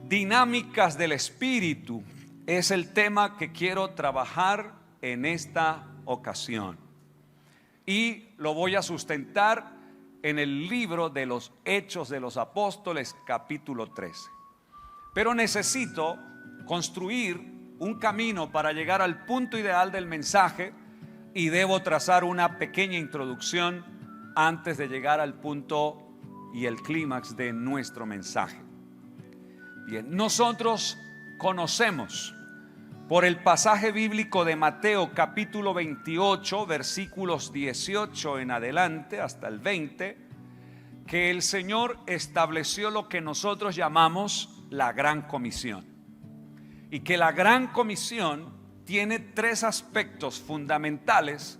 Dinámicas del Espíritu es el tema que quiero trabajar en esta ocasión. Y lo voy a sustentar en el libro de los Hechos de los Apóstoles, capítulo 13. Pero necesito construir un camino para llegar al punto ideal del mensaje y debo trazar una pequeña introducción antes de llegar al punto y el clímax de nuestro mensaje. Bien, nosotros conocemos por el pasaje bíblico de Mateo capítulo 28, versículos 18 en adelante hasta el 20, que el Señor estableció lo que nosotros llamamos la Gran Comisión. Y que la Gran Comisión tiene tres aspectos fundamentales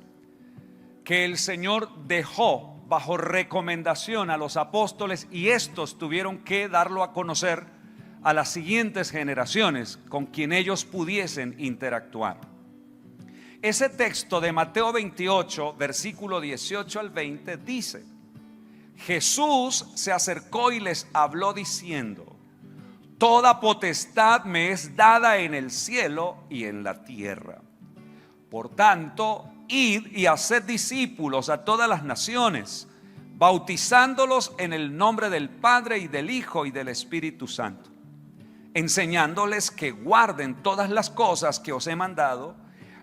que el Señor dejó bajo recomendación a los apóstoles, y estos tuvieron que darlo a conocer a las siguientes generaciones con quien ellos pudiesen interactuar. Ese texto de Mateo 28, versículo 18 al 20 dice: Jesús se acercó y les habló diciendo: toda potestad me es dada en el cielo y en la tierra. Por tanto, id y haced discípulos a todas las naciones, bautizándolos en el nombre del Padre y del Hijo y del Espíritu Santo, enseñándoles que guarden todas las cosas que os he mandado,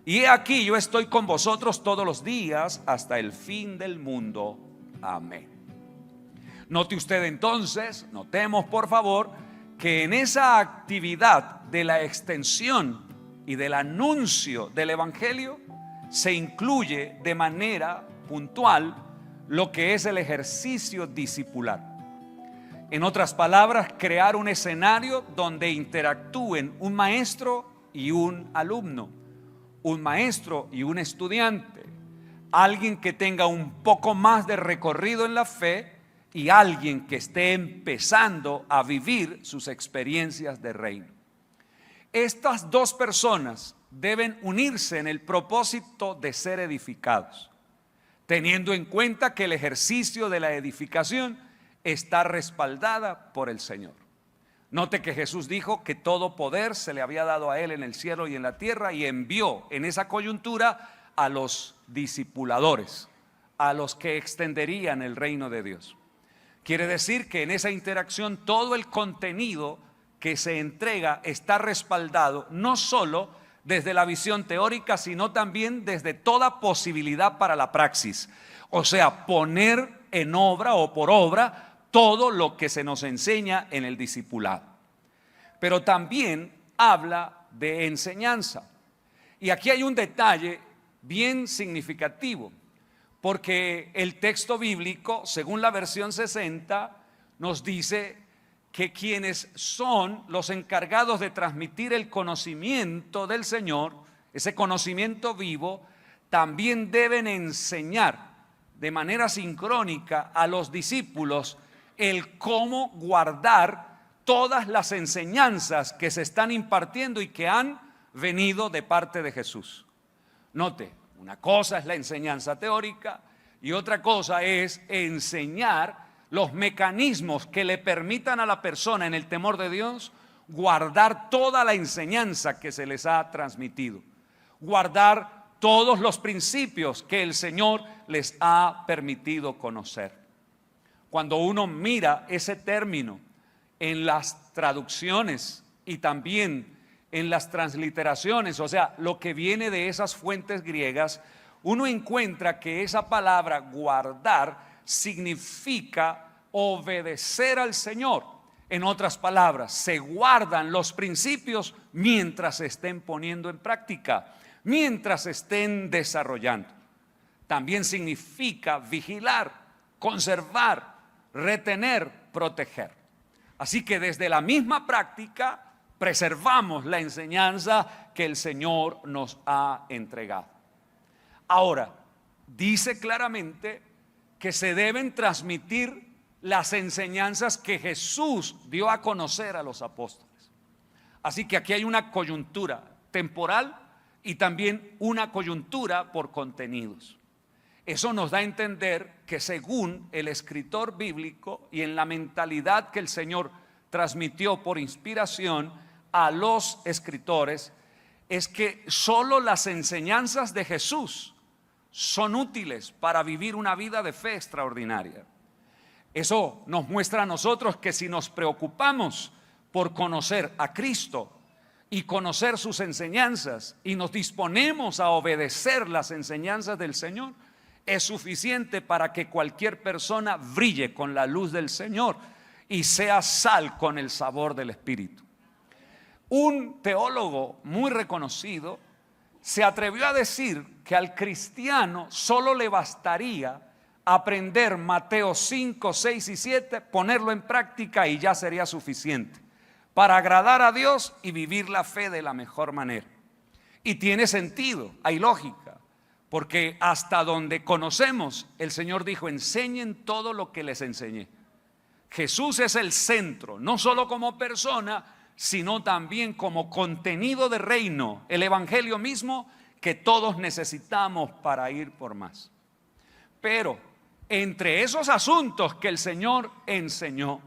y he aquí yo estoy con vosotros todos los días hasta el fin del mundo. Amén. Note usted entonces, notemos por favor, que en esa actividad de la extensión y del anuncio del Evangelio se incluye de manera puntual lo que es el ejercicio discipular. En otras palabras, crear un escenario donde interactúen un maestro y un alumno, un maestro y un estudiante, alguien que tenga un poco más de recorrido en la fe y alguien que esté empezando a vivir sus experiencias de reino. Estas dos personas deben unirse en el propósito de ser edificados, teniendo en cuenta que el ejercicio de la edificación está respaldada por el Señor. Note que Jesús dijo que todo poder se le había dado a él en el cielo y en la tierra, y envió en esa coyuntura a los discipuladores, a los que extenderían el reino de Dios. Quiere decir que en esa interacción todo el contenido que se entrega está respaldado no solo desde la visión teórica, sino también desde toda posibilidad para la praxis. O sea, poner en obra o por obra todo lo que se nos enseña en el discipulado. Pero también habla de enseñanza. Y aquí hay un detalle bien significativo, porque el texto bíblico, según la versión 60, nos dice que quienes son los encargados de transmitir el conocimiento del Señor, ese conocimiento vivo, también deben enseñar de manera sincrónica a los discípulos el cómo guardar todas las enseñanzas que se están impartiendo y que han venido de parte de Jesús. Note, una cosa es la enseñanza teórica y otra cosa es enseñar los mecanismos que le permitan a la persona en el temor de Dios guardar toda la enseñanza que se les ha transmitido, guardar todos los principios que el Señor les ha permitido conocer. Cuando uno mira ese término en las traducciones y también en las transliteraciones, o sea, lo que viene de esas fuentes griegas, uno encuentra que esa palabra guardar significa obedecer al Señor. En otras palabras, se guardan los principios mientras se estén poniendo en práctica, mientras se estén desarrollando. También significa vigilar, conservar, retener, proteger. Así que desde la misma práctica preservamos la enseñanza que el Señor nos ha entregado. Ahora, dice claramente que se deben transmitir las enseñanzas que Jesús dio a conocer a los apóstoles. Así que aquí hay una coyuntura temporal y también una coyuntura por contenidos. Eso nos da a entender que según el escritor bíblico y en la mentalidad que el Señor transmitió por inspiración a los escritores es que solo las enseñanzas de Jesús son útiles para vivir una vida de fe extraordinaria. Eso nos muestra a nosotros que si nos preocupamos por conocer a Cristo y conocer sus enseñanzas y nos disponemos a obedecer las enseñanzas del Señor, es suficiente para que cualquier persona brille con la luz del Señor y sea sal con el sabor del Espíritu. Un teólogo muy reconocido se atrevió a decir que al cristiano solo le bastaría aprender Mateo 5, 6 y 7, ponerlo en práctica y ya sería suficiente para agradar a Dios y vivir la fe de la mejor manera. Y tiene sentido, hay lógica, porque hasta donde conocemos, el Señor dijo: enseñen todo lo que les enseñé. Jesús es el centro, no solo como persona, sino también como contenido de reino, el evangelio mismo que todos necesitamos para ir por más. Pero entre esos asuntos que el Señor enseñó,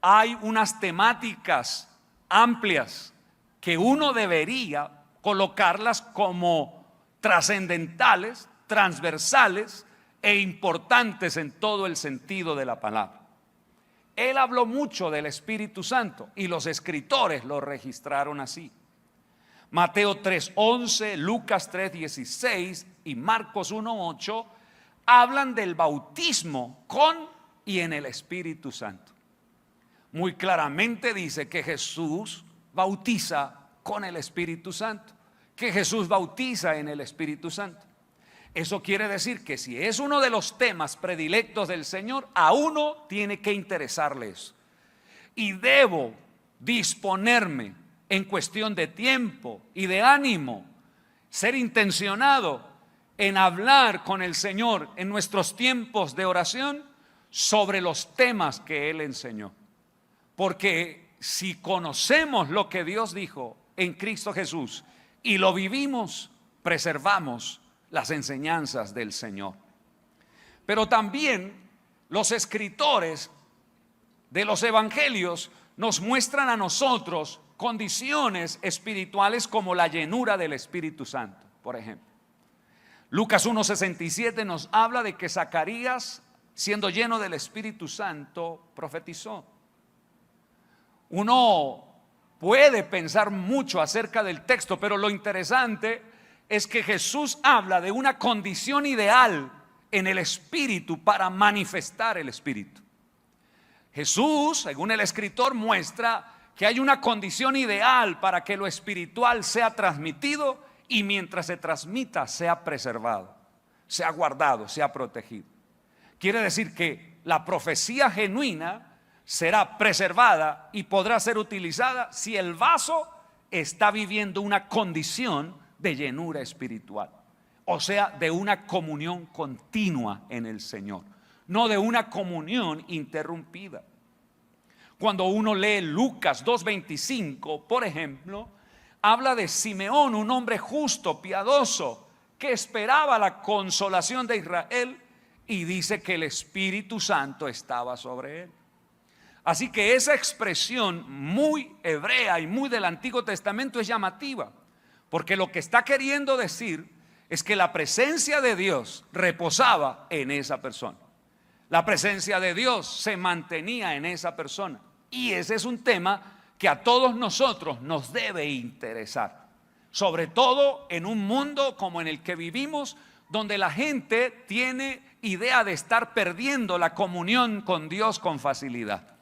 hay unas temáticas amplias que uno debería colocarlas como trascendentales, transversales e importantes en todo el sentido de la palabra. Él habló mucho del Espíritu Santo y los escritores lo registraron así. Mateo 3:11, Lucas 3:16 y Marcos 1:8 hablan del bautismo con y en el Espíritu Santo. Muy claramente dice que Jesús bautiza con el Espíritu Santo, que Jesús bautiza en el Espíritu Santo. Eso quiere decir que si es uno de los temas predilectos del Señor, a uno tiene que interesarle eso. Y debo disponerme en cuestión de tiempo y de ánimo, ser intencionado en hablar con el Señor en nuestros tiempos de oración sobre los temas que Él enseñó. Porque si conocemos lo que Dios dijo en Cristo Jesús y lo vivimos, preservamos las enseñanzas del Señor. Pero también los escritores de los evangelios nos muestran a nosotros condiciones espirituales como la llenura del Espíritu Santo, por ejemplo. Lucas 1:67 nos habla de que Zacarías, siendo lleno del Espíritu Santo, profetizó. Uno puede pensar mucho acerca del texto, pero lo interesante es que Jesús habla de una condición ideal en el Espíritu para manifestar el Espíritu. Jesús, según el escritor, muestra que hay una condición ideal para que lo espiritual sea transmitido y mientras se transmita sea preservado, sea guardado, sea protegido. Quiere decir que la profecía genuina será preservada y podrá ser utilizada si el vaso está viviendo una condición de llenura espiritual, o sea, de una comunión continua en el Señor, no de una comunión interrumpida. Cuando uno lee Lucas 2:25, por ejemplo, habla de Simeón, un hombre justo, piadoso, que esperaba la consolación de Israel, y dice que el Espíritu Santo estaba sobre él. Así que esa expresión muy hebrea y muy del Antiguo Testamento es llamativa, porque lo que está queriendo decir es que la presencia de Dios reposaba en esa persona. La presencia de Dios se mantenía en esa persona. Y ese es un tema que a todos nosotros nos debe interesar. Sobre todo en un mundo como en el que vivimos, donde la gente tiene idea de estar perdiendo la comunión con Dios con facilidad.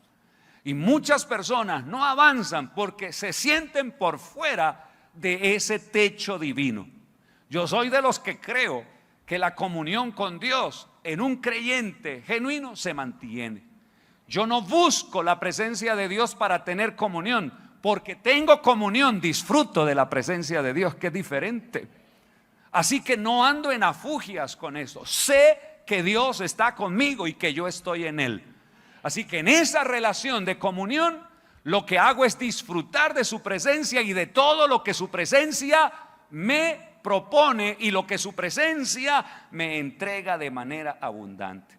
Y muchas personas no avanzan porque se sienten por fuera de ese techo divino. Yo soy de los que creo que la comunión con Dios en un creyente genuino se mantiene. Yo no busco la presencia de Dios para tener comunión, porque tengo comunión, disfruto de la presencia de Dios, que es diferente. Así que no ando en afugias con eso. Sé que Dios está conmigo y que yo estoy en Él. Así que en esa relación de comunión, lo que hago es disfrutar de su presencia y de todo lo que su presencia me propone y lo que su presencia me entrega de manera abundante.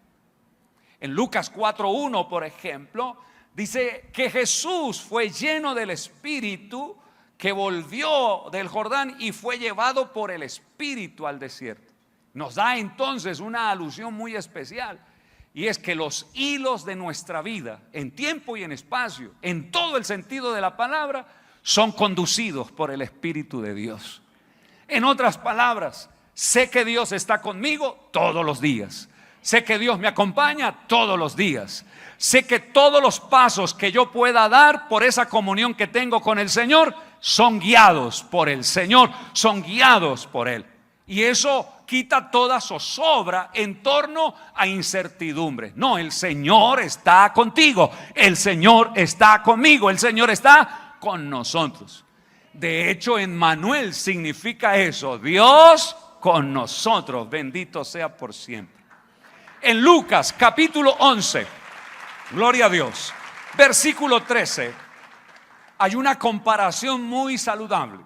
En Lucas 4:1, por ejemplo, Dice que Jesús fue lleno del Espíritu, que volvió del Jordán y fue llevado por el Espíritu al desierto. Nos da entonces una alusión muy especial, y es que los hilos de nuestra vida, en tiempo y en espacio, en todo el sentido de la palabra, son conducidos por el Espíritu de Dios. En otras palabras, sé que Dios está conmigo todos los días. Sé que Dios me acompaña todos los días. Sé que todos los pasos que yo pueda dar por esa comunión que tengo con el Señor son guiados por el Señor, son guiados por Él. Y eso quita toda zozobra en torno a incertidumbre. No, el Señor está contigo, el Señor está conmigo, el Señor está con nosotros. De hecho, Emmanuel significa eso, Dios con nosotros, bendito sea por siempre. En Lucas capítulo 11, gloria a Dios, versículo 13, hay una comparación muy saludable.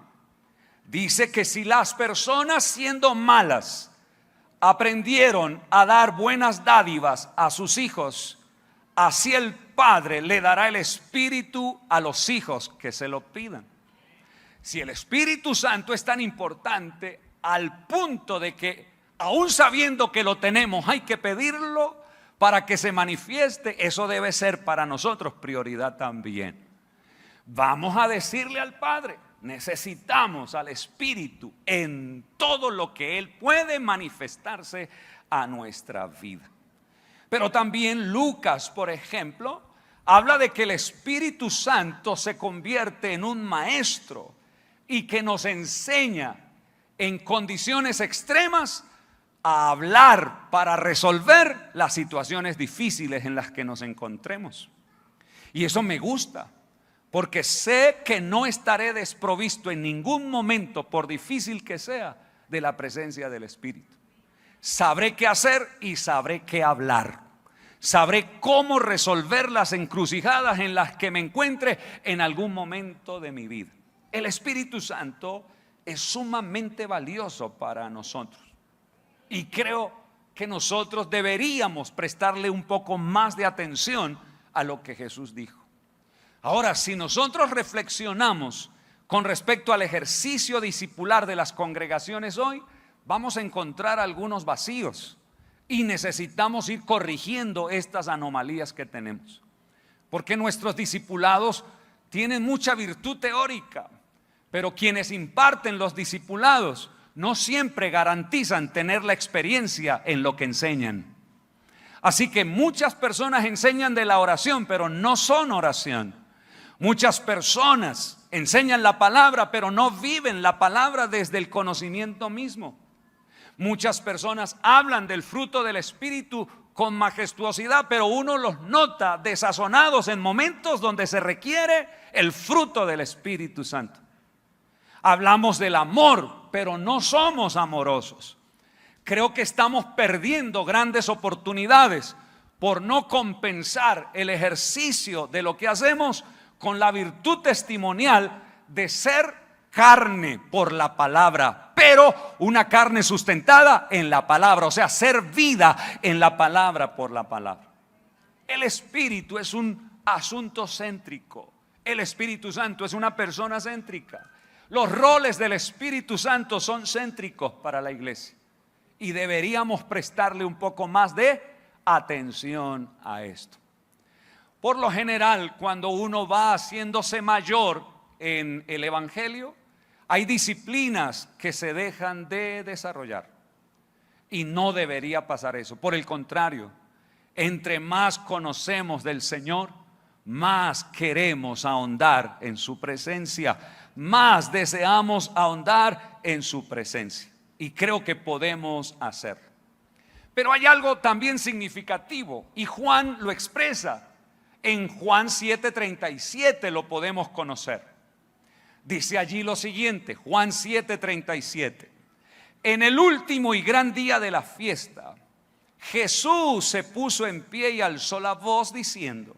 Dice que si las personas, siendo malas, aprendieron a dar buenas dádivas a sus hijos, así el Padre le dará el Espíritu a los hijos que se lo pidan. Si el Espíritu Santo es tan importante al punto de que, aún sabiendo que lo tenemos, hay que pedirlo para que se manifieste, eso debe ser para nosotros prioridad también. Vamos a decirle al Padre: necesitamos al Espíritu en todo lo que Él puede manifestarse a nuestra vida. Pero también Lucas, por ejemplo, habla de que el Espíritu Santo se convierte en un maestro y que nos enseña en condiciones extremas a hablar para resolver las situaciones difíciles en las que nos encontremos. Y eso me gusta, porque sé que no estaré desprovisto en ningún momento, por difícil que sea, de la presencia del Espíritu. Sabré qué hacer y sabré qué hablar. Sabré cómo resolver las encrucijadas en las que me encuentre en algún momento de mi vida. El Espíritu Santo es sumamente valioso para nosotros. Y creo que nosotros deberíamos prestarle un poco más de atención a lo que Jesús dijo. Ahora, si nosotros reflexionamos con respecto al ejercicio discipular de las congregaciones hoy, vamos a encontrar algunos vacíos y necesitamos ir corrigiendo estas anomalías que tenemos. Porque nuestros discipulados tienen mucha virtud teórica, pero quienes imparten los discipulados no siempre garantizan tener la experiencia en lo que enseñan. Así que muchas personas enseñan de la oración, pero no son oración. Muchas personas enseñan la palabra, pero no viven la palabra desde el conocimiento mismo. Muchas personas hablan del fruto del Espíritu con majestuosidad, pero uno los nota desazonados en momentos donde se requiere el fruto del Espíritu Santo. Hablamos del amor, pero no somos amorosos. Creo que estamos perdiendo grandes oportunidades por no compensar el ejercicio de lo que hacemos con la virtud testimonial de ser carne por la palabra, pero una carne sustentada en la palabra, o sea, ser vida en la palabra por la palabra. El Espíritu es un asunto céntrico. El Espíritu Santo es una persona céntrica. Los roles del Espíritu Santo son céntricos para la iglesia y deberíamos prestarle un poco más de atención a esto. Por lo general, cuando uno va haciéndose mayor en el Evangelio, hay disciplinas que se dejan de desarrollar y no debería pasar eso. Por el contrario, entre más conocemos del Señor, más queremos ahondar en su presencia, más deseamos ahondar en su presencia. Y creo que podemos hacerlo. Pero hay algo también significativo y Juan lo expresa. En Juan 7:37 lo podemos conocer. Dice allí lo siguiente, Juan 7:37. En el último y gran día de la fiesta, Jesús se puso en pie y alzó la voz diciendo: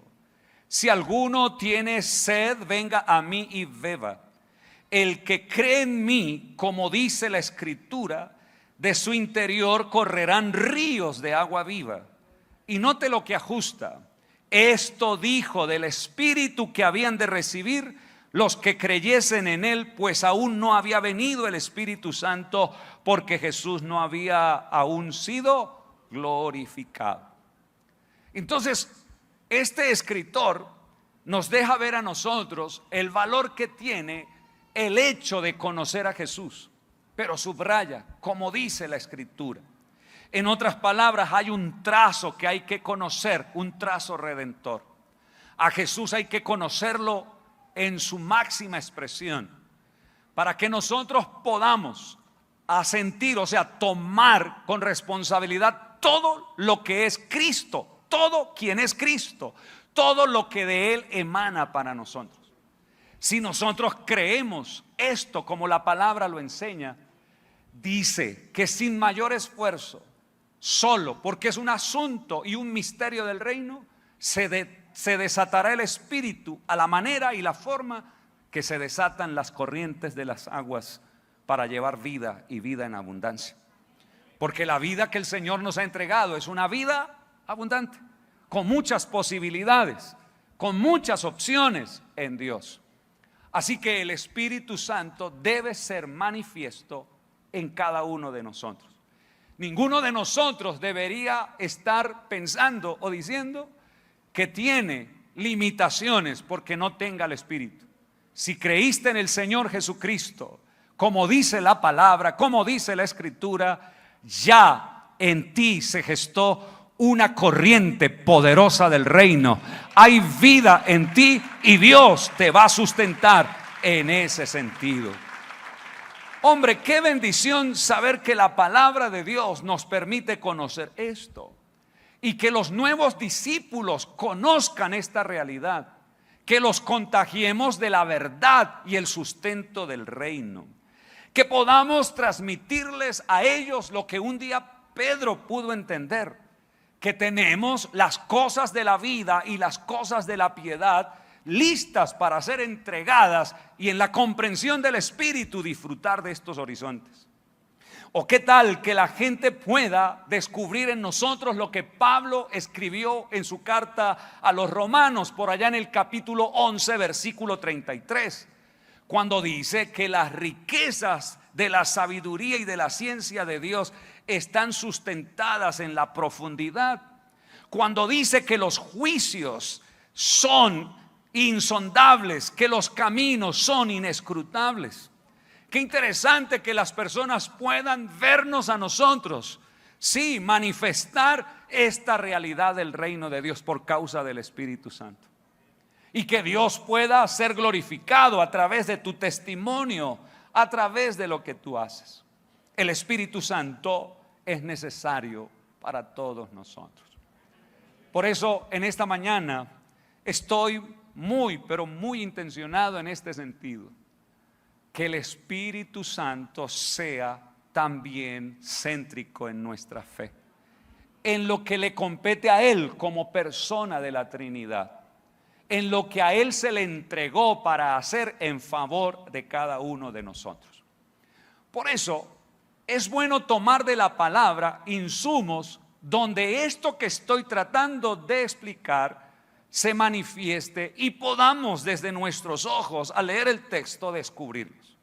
si alguno tiene sed, venga a mí y beba. El que cree en mí, como dice la Escritura, de su interior correrán ríos de agua viva. Y note lo que ajusta: Esto dijo del Espíritu que habían de recibir los que creyesen en Él, pues aún no había venido el Espíritu Santo, porque Jesús no había aún sido glorificado. Entonces, este escritor nos deja ver a nosotros el valor que tiene el hecho de conocer a Jesús, pero subraya, como dice la Escritura. En otras palabras, hay un trazo que hay que conocer, un trazo redentor. A Jesús hay que conocerlo en su máxima expresión, para que nosotros podamos asentir, o sea, tomar con responsabilidad todo lo que es Cristo, todo quien es Cristo, todo lo que de Él emana para nosotros. Si nosotros creemos esto como la palabra lo enseña, dice que sin mayor esfuerzo, solo porque es un asunto y un misterio del reino, se desatará el Espíritu a la manera y la forma que se desatan las corrientes de las aguas para llevar vida y vida en abundancia. Porque la vida que el Señor nos ha entregado es una vida abundante, con muchas posibilidades, con muchas opciones en Dios. Así que el Espíritu Santo debe ser manifiesto en cada uno de nosotros. Ninguno de nosotros debería estar pensando o diciendo que tiene limitaciones porque no tenga el Espíritu. Si creíste en el Señor Jesucristo, como dice la palabra, como dice la Escritura, ya en ti se gestó una corriente poderosa del reino. Hay vida en ti y Dios te va a sustentar en ese sentido. Hombre, qué bendición saber que la palabra de Dios nos permite conocer esto y que los nuevos discípulos conozcan esta realidad, que los contagiemos de la verdad y el sustento del reino, que podamos transmitirles a ellos lo que un día Pedro pudo entender, que tenemos las cosas de la vida y las cosas de la piedad listas para ser entregadas y en la comprensión del Espíritu disfrutar de estos horizontes. O qué tal que la gente pueda descubrir en nosotros lo que Pablo escribió en su carta a los romanos por allá en el capítulo 11 versículo 33, cuando dice que las riquezas de la sabiduría y de la ciencia de Dios están sustentadas en la profundidad, cuando dice que los juicios son insondables, que los caminos son inescrutables. Qué interesante que las personas puedan vernos a nosotros, sí, manifestar esta realidad del reino de Dios por causa del Espíritu Santo. Y que Dios pueda ser glorificado a través de tu testimonio, a través de lo que tú haces. El Espíritu Santo es necesario para todos nosotros. Por eso en esta mañana estoy pero muy intencionado en este sentido, que el Espíritu Santo sea también céntrico en nuestra fe, en lo que le compete a Él como persona de la Trinidad, en lo que a Él se le entregó para hacer en favor de cada uno de nosotros. Por eso es bueno tomar de la palabra insumos donde esto que estoy tratando de explicar se manifieste y podamos desde nuestros ojos al leer el texto descubrirlos.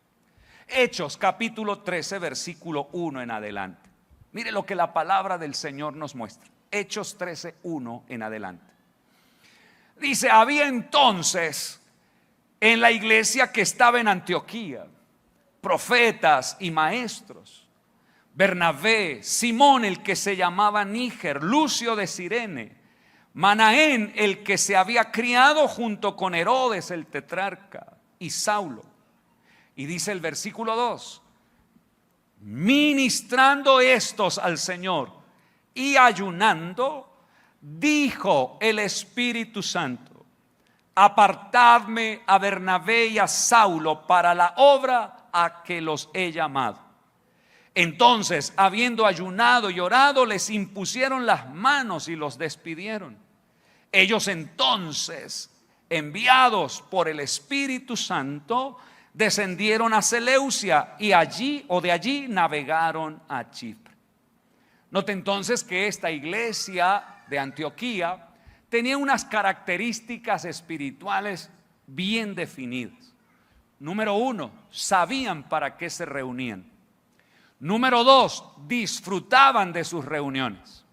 Hechos capítulo 13 versículo 1 en adelante. Mire lo que la palabra del Señor nos muestra. Hechos 13, 1 en adelante. Dice: había entonces en la iglesia que estaba en Antioquía profetas y maestros: Bernabé, Simón el que se llamaba Níger, Lucio de Cirene, Manaén el que se había criado junto con Herodes el tetrarca, y Saulo. Y dice el versículo 2: ministrando estos al Señor y ayunando, dijo el Espíritu Santo: apartadme a Bernabé y a Saulo para la obra a que los he llamado. Entonces, habiendo ayunado y orado, les impusieron las manos y los despidieron. Ellos entonces, enviados por el Espíritu Santo, descendieron a Seleucia y de allí navegaron a Chipre. Note entonces que esta iglesia de Antioquía tenía unas características espirituales bien definidas. Número 1, sabían para qué se reunían. Número 2, disfrutaban de sus reuniones.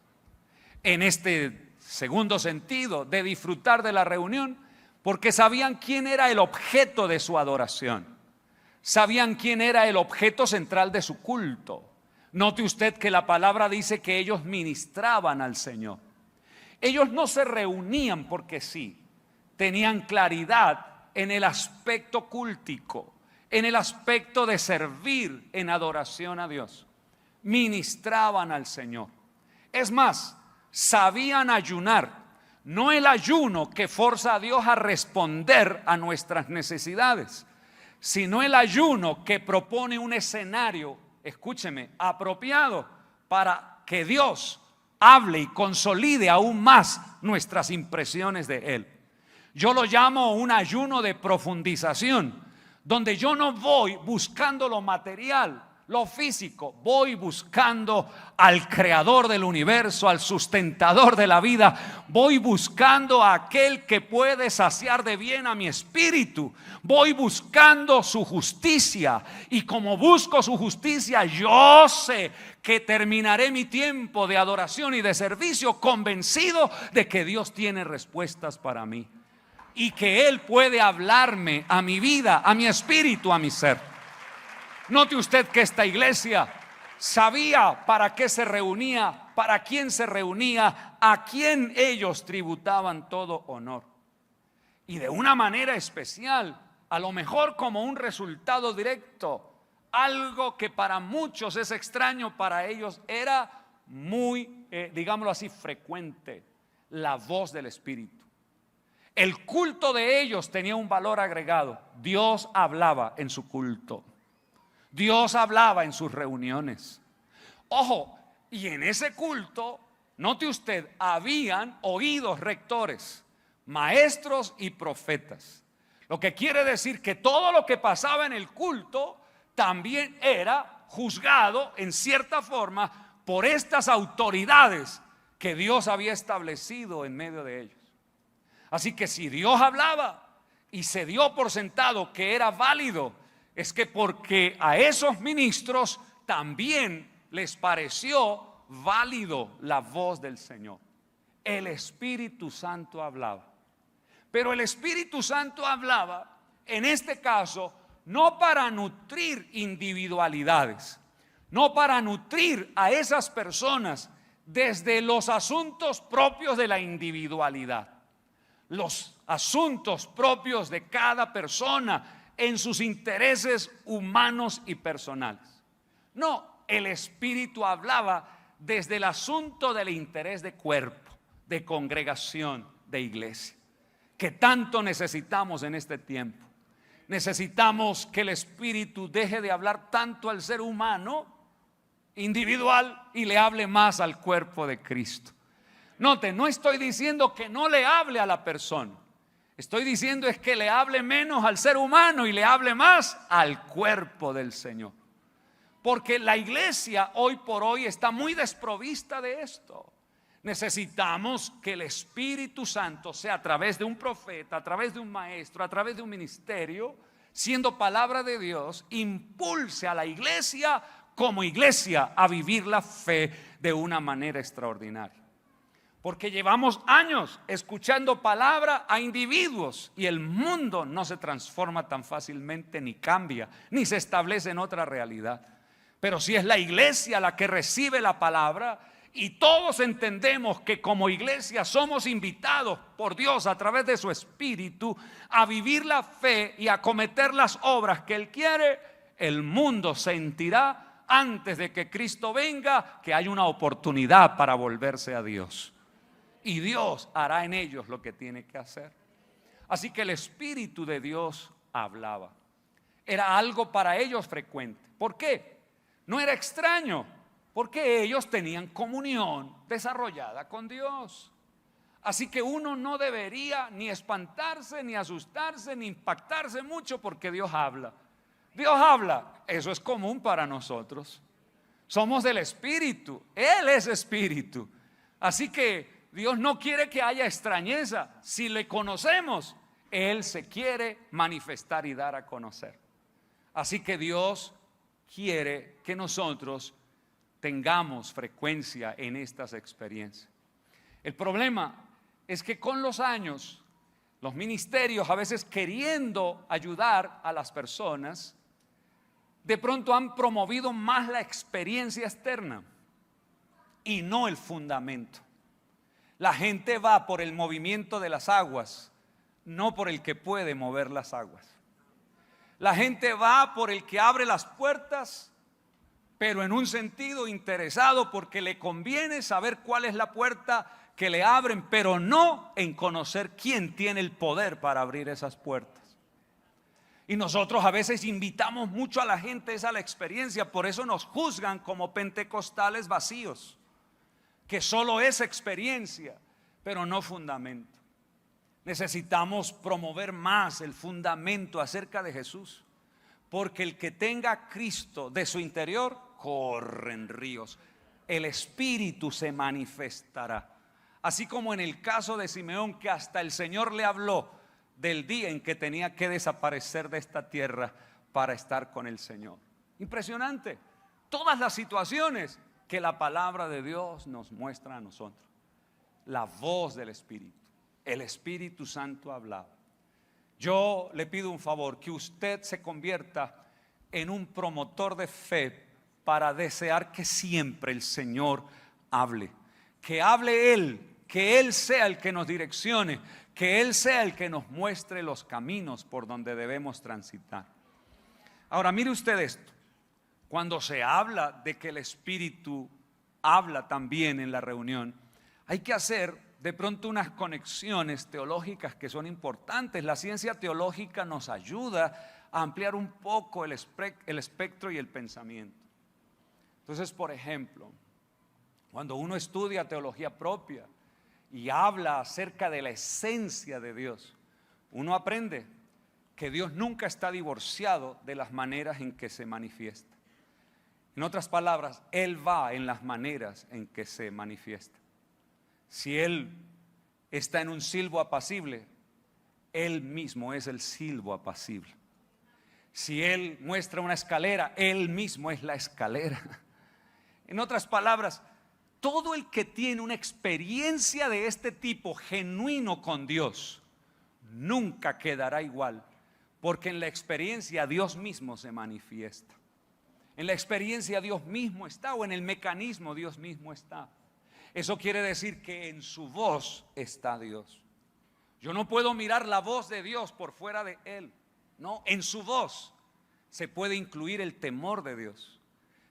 En este segundo sentido, de disfrutar de la reunión, porque sabían quién era el objeto de su adoración. Sabían quién era el objeto central de su culto. Note usted que la palabra dice que ellos ministraban al Señor. Ellos no se reunían porque sí, tenían claridad en el aspecto cultico, en el aspecto de servir en adoración a Dios. Ministraban al Señor. Es más, sabían ayunar, no el ayuno que forza a Dios a responder a nuestras necesidades, sino el ayuno que propone un escenario, escúcheme, apropiado para que Dios hable y consolide aún más nuestras impresiones de Él. Yo lo llamo un ayuno de profundización, donde yo no voy buscando lo material, lo físico, voy buscando al creador del universo, al sustentador de la vida, voy buscando a aquel que puede saciar de bien a mi espíritu, voy buscando su justicia, y como busco su justicia, yo sé que terminaré mi tiempo de adoración y de servicio convencido de que Dios tiene respuestas para mí y que Él puede hablarme a mi vida, a mi espíritu, a mi ser. Note usted que esta iglesia sabía para qué se reunía, para quién se reunía, a quién ellos tributaban todo honor. Y de una manera especial, a lo mejor como un resultado directo, algo que para muchos es extraño, para ellos era muy, digámoslo así, frecuente: la voz del Espíritu. El culto de ellos tenía un valor agregado. Dios hablaba en su culto. Dios hablaba en sus reuniones. Ojo, y en ese culto, note usted, habían oídos rectores, maestros y profetas. Lo que quiere decir que todo lo que pasaba en el culto también era juzgado en cierta forma por estas autoridades que Dios había establecido en medio de ellos. Así que si Dios hablaba y se dio por sentado que era válido, es que porque a esos ministros también les pareció válido la voz del Señor. El Espíritu Santo hablaba. Pero el Espíritu Santo hablaba, en este caso, no para nutrir individualidades, no para nutrir a esas personas desde los asuntos propios de la individualidad, los asuntos propios de cada persona en sus intereses humanos y personales. No, el Espíritu hablaba desde el asunto del interés de cuerpo, de congregación, de iglesia, que tanto necesitamos en este tiempo. Necesitamos que el Espíritu deje de hablar tanto al ser humano individual y le hable más al cuerpo de Cristo. Note, no estoy diciendo que no le hable a la persona. Estoy diciendo es que le hable menos al ser humano y le hable más al cuerpo del Señor. Porque la iglesia hoy por hoy está muy desprovista de esto. Necesitamos que el Espíritu Santo sea a través de un profeta, a través de un maestro, a través de un ministerio, siendo palabra de Dios, impulse a la iglesia como iglesia a vivir la fe de una manera extraordinaria. Porque llevamos años escuchando palabra a individuos y el mundo no se transforma tan fácilmente, ni cambia, ni se establece en otra realidad. Pero si es la iglesia la que recibe la palabra y todos entendemos que como iglesia somos invitados por Dios a través de su Espíritu a vivir la fe y a cometer las obras que Él quiere, el mundo sentirá antes de que Cristo venga que hay una oportunidad para volverse a Dios. Y Dios hará en ellos lo que tiene que hacer. Así que el Espíritu de Dios hablaba. Era algo para ellos frecuente. ¿Por qué? No era extraño, porque ellos tenían comunión desarrollada con Dios. Así que uno no debería ni espantarse, ni asustarse, ni impactarse mucho porque Dios habla. Dios habla, eso es común para nosotros. Somos del Espíritu, Él es Espíritu. Así que Dios no quiere que haya extrañeza. Si le conocemos, Él se quiere manifestar y dar a conocer. Así que Dios quiere que nosotros tengamos frecuencia en estas experiencias. El problema es que con los años, los ministerios, a veces queriendo ayudar a las personas, de pronto han promovido más la experiencia externa y no el fundamento. La gente va por el movimiento de las aguas, no por el que puede mover las aguas. La gente va por el que abre las puertas, pero en un sentido interesado porque le conviene saber cuál es la puerta que le abren, pero no en conocer quién tiene el poder para abrir esas puertas. Y nosotros a veces invitamos mucho a la gente a la experiencia, por eso nos juzgan como pentecostales vacíos, que solo es experiencia, pero no fundamento. Necesitamos promover más el fundamento acerca de Jesús, porque el que tenga a Cristo de su interior, corren ríos. El Espíritu se manifestará. Así como en el caso de Simeón, que hasta el Señor le habló del día en que tenía que desaparecer de esta tierra para estar con el Señor. Impresionante. Todas las situaciones que la palabra de Dios nos muestra a nosotros. La voz del Espíritu. El Espíritu Santo hablaba. Yo le pido un favor, que usted se convierta en un promotor de fe para desear que siempre el Señor hable. Que hable Él, que Él sea el que nos direccione, que Él sea el que nos muestre los caminos por donde debemos transitar. Ahora mire usted esto. Cuando se habla de que el Espíritu habla también en la reunión, hay que hacer de pronto unas conexiones teológicas que son importantes. La ciencia teológica nos ayuda a ampliar un poco el espectro y el pensamiento. Entonces, por ejemplo, cuando uno estudia teología propia y habla acerca de la esencia de Dios, uno aprende que Dios nunca está divorciado de las maneras en que se manifiesta. En otras palabras, Él va en las maneras en que se manifiesta. Si Él está en un silbo apacible, Él mismo es el silbo apacible. Si Él muestra una escalera, Él mismo es la escalera. En otras palabras, todo el que tiene una experiencia de este tipo genuino con Dios, nunca quedará igual, porque en la experiencia Dios mismo se manifiesta. En la experiencia Dios mismo está, o en el mecanismo Dios mismo está. Eso quiere decir que en su voz está Dios. Yo no puedo mirar la voz de Dios por fuera de Él. No, en su voz se puede incluir el temor de Dios.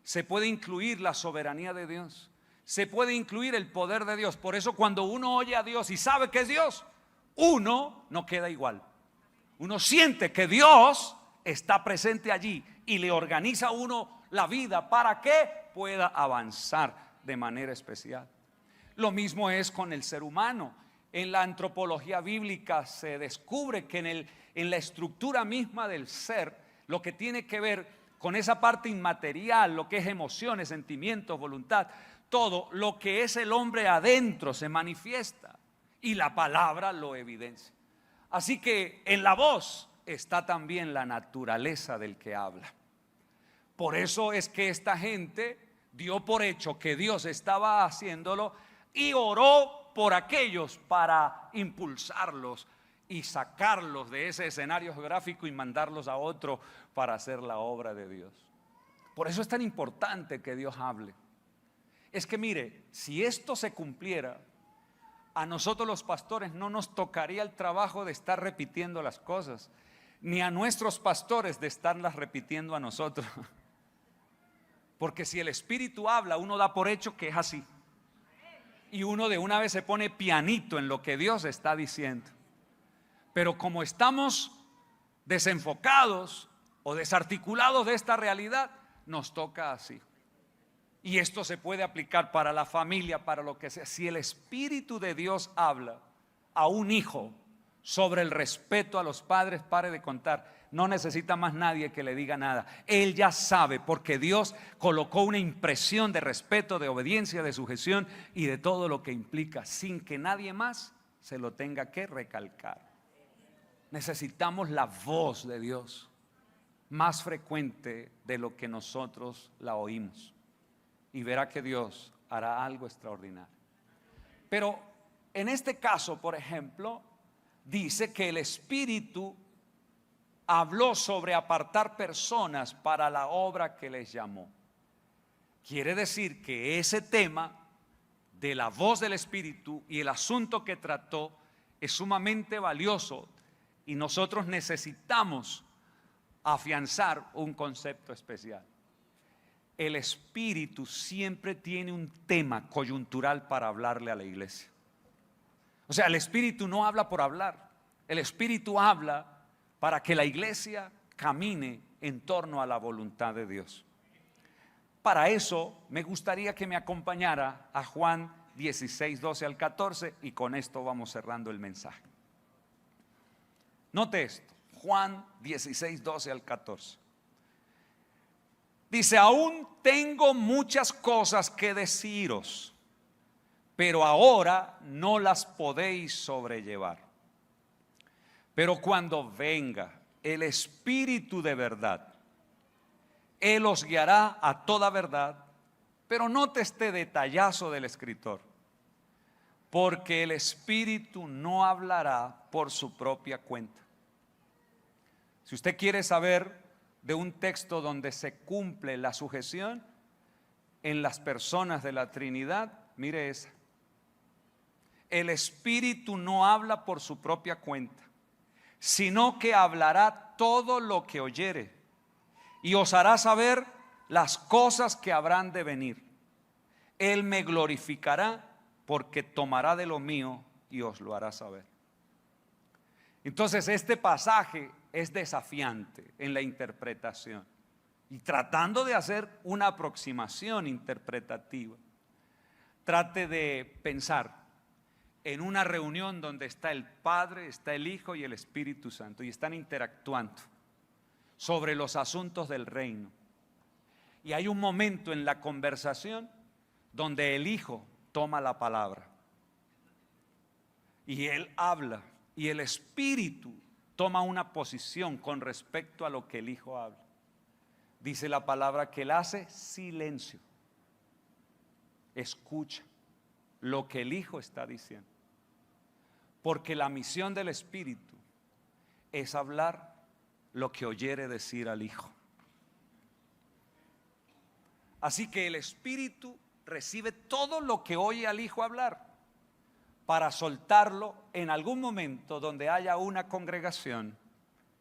Se puede incluir la soberanía de Dios. Se puede incluir el poder de Dios. Por eso cuando uno oye a Dios y sabe que es Dios, uno no queda igual. Uno siente que Dios está presente allí y le organiza a uno la vida para que pueda avanzar de manera especial. Lo mismo es con el ser humano. En la antropología bíblica se descubre que en la estructura misma del ser, lo que tiene que ver con esa parte inmaterial, lo que es emociones, sentimientos, voluntad, todo lo que es el hombre adentro se manifiesta y la palabra lo evidencia. Así que en la voz está también la naturaleza del que habla. Por eso es que esta gente dio por hecho que Dios estaba haciéndolo y oró por aquellos para impulsarlos y sacarlos de ese escenario geográfico y mandarlos a otro para hacer la obra de Dios. Por eso es tan importante que Dios hable. Es que mire, si esto se cumpliera, a nosotros los pastores no nos tocaría el trabajo de estar repitiendo las cosas, ni a nuestros pastores de estarlas repitiendo a nosotros. Porque si el Espíritu habla, uno da por hecho que es así. Y uno de una vez se pone pianito en lo que Dios está diciendo. Pero como estamos desenfocados o desarticulados de esta realidad, nos toca así. Y esto se puede aplicar para la familia, para lo que sea. Si el Espíritu de Dios habla a un hijo sobre el respeto a los padres, pare de contar. no necesita más nadie que le diga nada. Él ya sabe, porque Dios colocó una impresión de respeto, de obediencia, de sujeción y de todo lo que implica, sin que nadie más se lo tenga que recalcar. Necesitamos la voz de Dios más frecuente de lo que nosotros la oímos, y verá que Dios hará algo extraordinario. Pero en este caso, por ejemplo, dice que el Espíritu habló sobre apartar personas para la obra que les llamó. Quiere decir que ese tema de la voz del Espíritu y el asunto que trató es sumamente valioso, y nosotros necesitamos afianzar un concepto especial. El Espíritu siempre tiene un tema coyuntural para hablarle a la iglesia. O sea, el Espíritu no habla por hablar. El Espíritu habla para que la iglesia camine en torno a la voluntad de Dios. Para eso me gustaría que me acompañara a Juan 16, 12 al 14, y con esto vamos cerrando el mensaje. Note esto, Juan 16, 12 al 14. Dice: aún tengo muchas cosas que deciros, pero ahora no las podéis sobrellevar. Pero cuando venga el Espíritu de verdad, Él os guiará a toda verdad. Pero note este detallazo del escritor: porque el Espíritu no hablará por su propia cuenta. Si usted quiere saber de un texto donde se cumple la sujeción en las personas de la Trinidad, mire esa. El Espíritu no habla por su propia cuenta, sino que hablará todo lo que oyere, y os hará saber las cosas que habrán de venir. Él me glorificará, porque tomará de lo mío y os lo hará saber. Entonces este pasaje es desafiante en la interpretación, y tratando de hacer una aproximación interpretativa, trate de pensar en una reunión donde está el Padre, está el Hijo y el Espíritu Santo, y están interactuando sobre los asuntos del reino. Y hay un momento en la conversación donde el Hijo toma la palabra y Él habla, y el Espíritu toma una posición con respecto a lo que el Hijo habla. Dice la palabra que Él hace silencio, escucha lo que el Hijo está diciendo, porque la misión del Espíritu es hablar lo que oyere decir al Hijo. Así que el Espíritu recibe todo lo que oye al Hijo hablar, para soltarlo en algún momento donde haya una congregación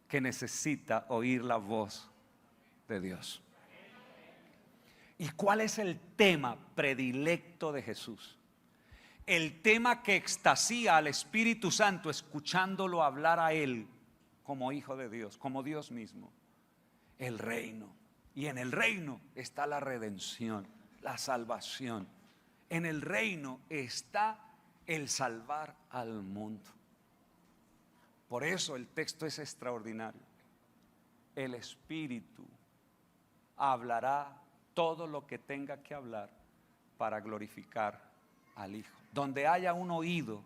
que necesita oír la voz de Dios. ¿Y cuál es el tema predilecto de Jesús? El tema que extasía al Espíritu Santo escuchándolo hablar a Él como Hijo de Dios, como Dios mismo: el reino. Y en el reino está la redención, la salvación. En el reino está el salvar al mundo. Por eso el texto es extraordinario. El Espíritu hablará todo lo que tenga que hablar para glorificar al Hijo. Donde haya un oído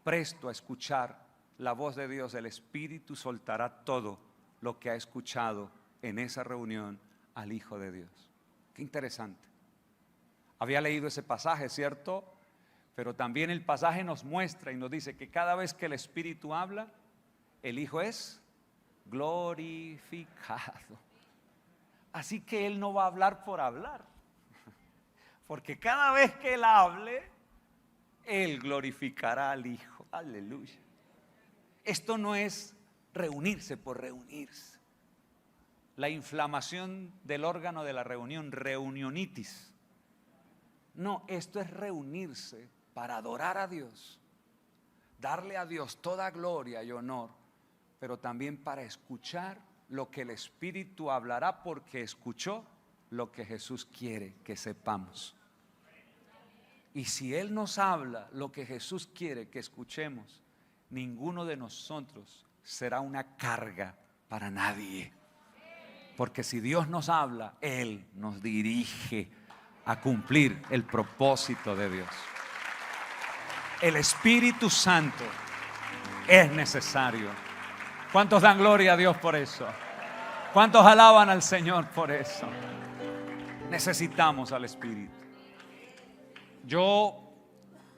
presto a escuchar la voz de Dios, el Espíritu soltará todo lo que ha escuchado en esa reunión al Hijo de Dios. Qué interesante. Había leído ese pasaje, ¿cierto? Pero también el pasaje nos muestra y nos dice que cada vez que el Espíritu habla, el Hijo es glorificado. Así que Él no va a hablar por hablar, porque cada vez que Él hable, Él glorificará al Hijo. Aleluya. Esto no es reunirse por reunirse. La inflamación del órgano de la reunión, reunionitis. No, esto es reunirse para adorar a Dios, darle a Dios toda gloria y honor, pero también para escuchar lo que el Espíritu hablará, porque escuchó lo que Jesús quiere que sepamos. Y si Él nos habla lo que Jesús quiere que escuchemos, ninguno de nosotros será una carga para nadie. Porque si Dios nos habla, Él nos dirige a cumplir el propósito de Dios. El Espíritu Santo es necesario. ¿Cuántos dan gloria a Dios por eso? ¿Cuántos alaban al Señor por eso? Necesitamos al Espíritu. Yo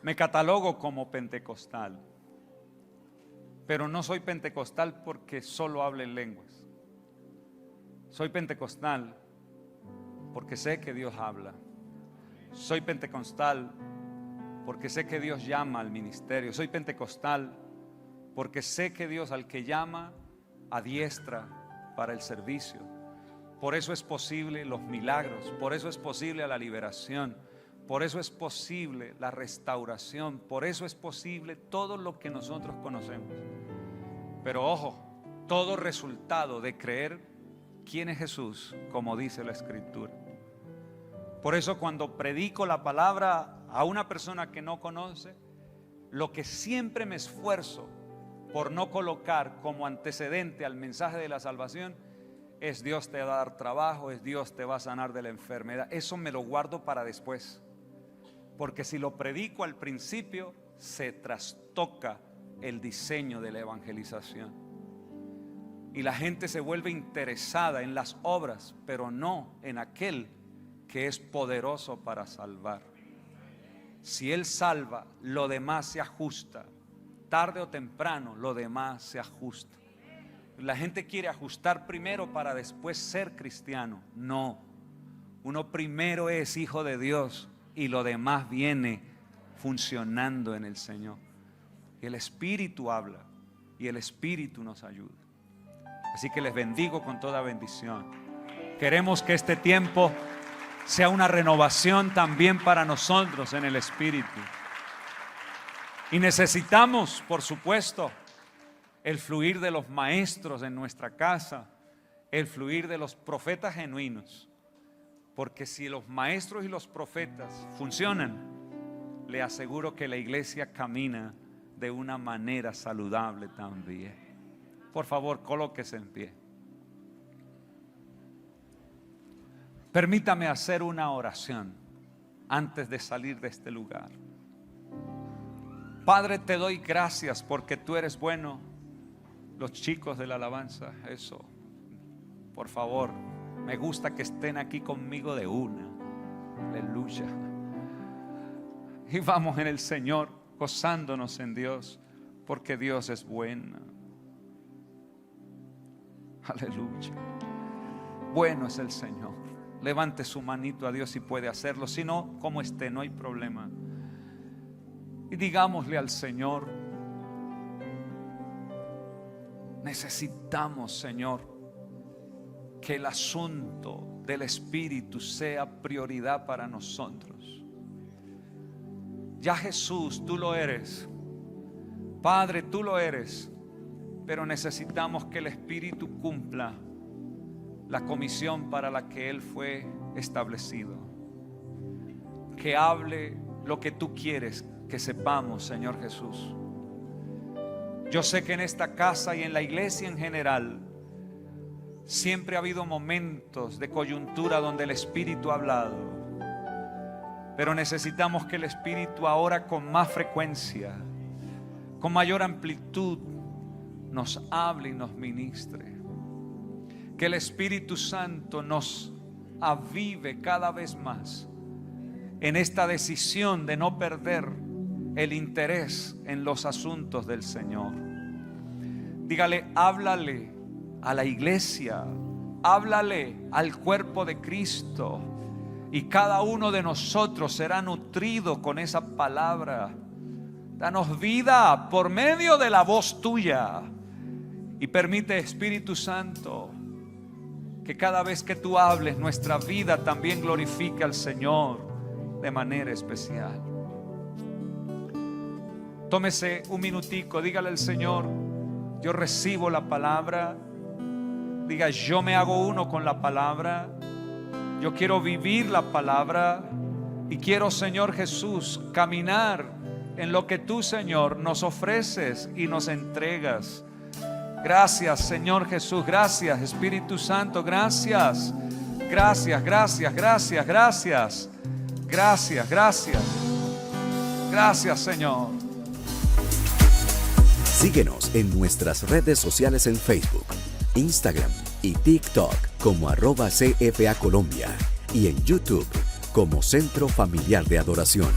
me catalogo como pentecostal, pero no soy pentecostal porque solo hablo en lenguas. Soy pentecostal porque sé que Dios habla. Soy pentecostal porque sé que Dios llama al ministerio. Soy pentecostal porque sé que Dios al que llama adiestra para el servicio. Por eso es posible los milagros, por eso es posible la liberación, por eso es posible la restauración, por eso es posible todo lo que nosotros conocemos. Pero ojo, todo resultado de creer quién es Jesús, como dice la Escritura. Por eso cuando predico la palabra a una persona que no conoce, lo que siempre me esfuerzo por no colocar como antecedente al mensaje de la salvación es: Dios te va a dar trabajo, es Dios te va a sanar de la enfermedad. Eso me lo guardo para después, porque si lo predico al principio se trastoca el diseño de la evangelización y la gente se vuelve interesada en las obras, pero no en aquel que es poderoso para salvar. Si Él salva, lo demás se ajusta. Tarde o temprano lo demás se ajusta. La gente quiere ajustar primero para después ser cristiano. No, uno primero es hijo de Dios y lo demás viene funcionando en el Señor. Y el Espíritu habla y el Espíritu nos ayuda. Así que les bendigo con toda bendición. Queremos que este tiempo sea una renovación también para nosotros en el Espíritu. Y necesitamos, por supuesto, el fluir de los maestros en nuestra casa, el fluir de los profetas genuinos. Porque si los maestros y los profetas funcionan, le aseguro que la iglesia camina de una manera saludable también. Por favor, colóquese en pie. Permítame hacer una oración antes de salir de este lugar. Padre, te doy gracias porque tú eres bueno. Los chicos de la alabanza, eso, por favor, me gusta que estén aquí conmigo de una. Aleluya. Y vamos en el Señor, gozándonos en Dios, porque Dios es bueno. Aleluya. Bueno es el Señor. Levante su manito a Dios si puede hacerlo. Si no, como esté, no hay problema. Y digámosle al Señor: necesitamos, Señor, que el asunto del Espíritu sea prioridad para nosotros. Ya Jesús, tú lo eres. Padre, tú lo eres. Pero necesitamos que el Espíritu cumpla la comisión para la que Él fue establecido. Que hable lo que tú quieres que sepamos, Señor Jesús. Yo sé que en esta casa y en la iglesia en general siempre ha habido momentos de coyuntura donde el Espíritu ha hablado. Pero necesitamos que el Espíritu ahora con más frecuencia, con mayor amplitud, nos hable y nos ministre. Que el Espíritu Santo nos avive cada vez más en esta decisión de no perder el interés en los asuntos del Señor. Dígale, háblale a la iglesia, háblale al cuerpo de Cristo, y cada uno de nosotros será nutrido con esa palabra. Danos vida por medio de la voz tuya. Y permite, Espíritu Santo, que cada vez que tú hables, nuestra vida también glorifique al Señor de manera especial. Tómese un minutico, dígale al Señor: yo recibo la palabra. Diga, yo me hago uno con la palabra. Yo quiero vivir la palabra. Y quiero, Señor Jesús, caminar en lo que tú, Señor, nos ofreces y nos entregas. Gracias, Señor Jesús. Gracias, Espíritu Santo. Gracias. Gracias, gracias, gracias, gracias. Gracias, gracias. Gracias, Señor. Síguenos en nuestras redes sociales en Facebook, Instagram y TikTok como @CFA Colombia y en YouTube como Centro Familiar de Adoración.